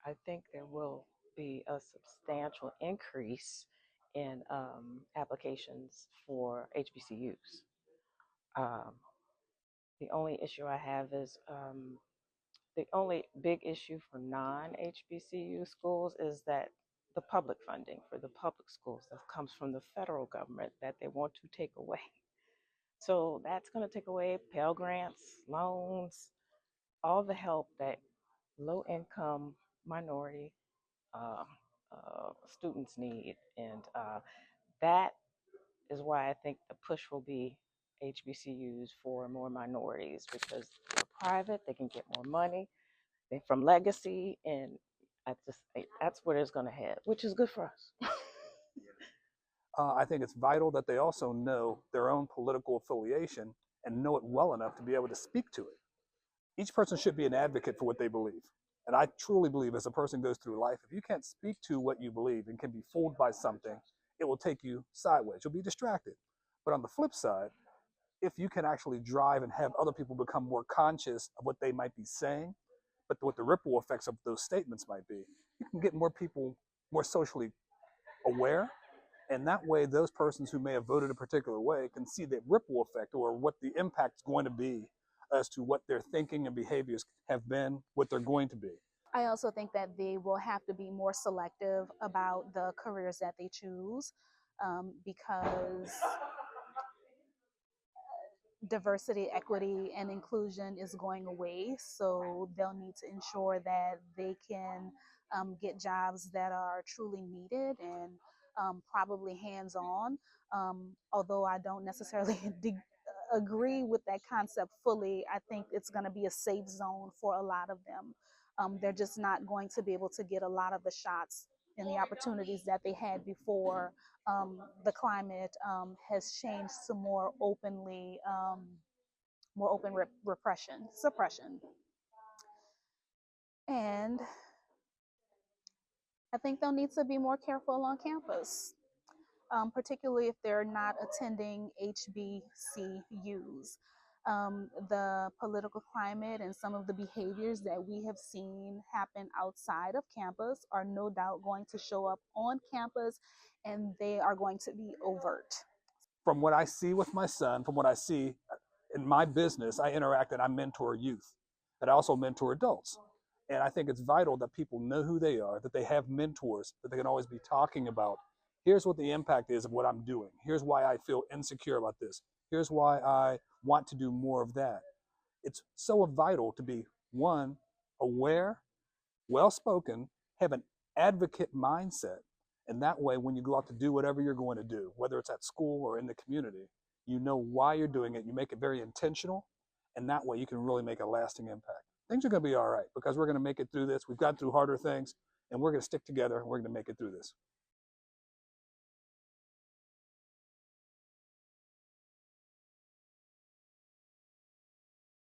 I think there will be a substantial increase in applications for HBCUs. Um, the only issue I have is the only big issue for non-HBCU schools is that the public funding for the public schools that comes from the federal government that they want to take away. So that's going to take away Pell Grants, loans, all the help that low income minority uh, students need. And that is why I think the push will be HBCUs for more minorities because they're private, they can get more money from legacy, and I just think that's where it's going to head, which is good for us. I think it's vital that they also know their own political affiliation and know it well enough to be able to speak to it. Each person should be an advocate for what they believe. And I truly believe as a person goes through life, if you can't speak to what you believe and can be fooled by something, it will take you sideways. You'll be distracted. But on the flip side, if you can actually drive and have other people become more conscious of what they might be saying, but what the ripple effects of those statements might be, you can get more people more socially aware. And that way, those persons who may have voted a particular way can see the ripple effect or what the impact is going to be as to what their thinking and behaviors have been, what they're going to be. I also think that they will have to be more selective about the careers that they choose because diversity, equity, and inclusion is going away. So they'll need to ensure that they can get jobs that are truly needed and probably hands on. Although I don't necessarily agree with that concept fully, I think it's going to be a safe zone for a lot of them. They're just not going to be able to get a lot of the shots and the opportunities that they had before the climate has changed to more open suppression. And I think they'll need to be more careful on campus, particularly if they're not attending HBCUs. The political climate and some of the behaviors that we have seen happen outside of campus are no doubt going to show up on campus, and they are going to be overt. From what I see with my son, from what I see in my business, I interact and I mentor youth, but I also mentor adults. And I think it's vital that people know who they are, that they have mentors, that they can always be talking about. Here's what the impact is of what I'm doing. Here's why I feel insecure about this. Here's why I want to do more of that. It's so vital to be, one, aware, well spoken, have an advocate mindset. And that way, when you go out to do whatever you're going to do, whether it's at school or in the community, you know why you're doing it. You make it very intentional. And that way, you can really make a lasting impact. Things are going to be all right because we're going to make it through this. We've gone through harder things and we're going to stick together and we're going to make it through this.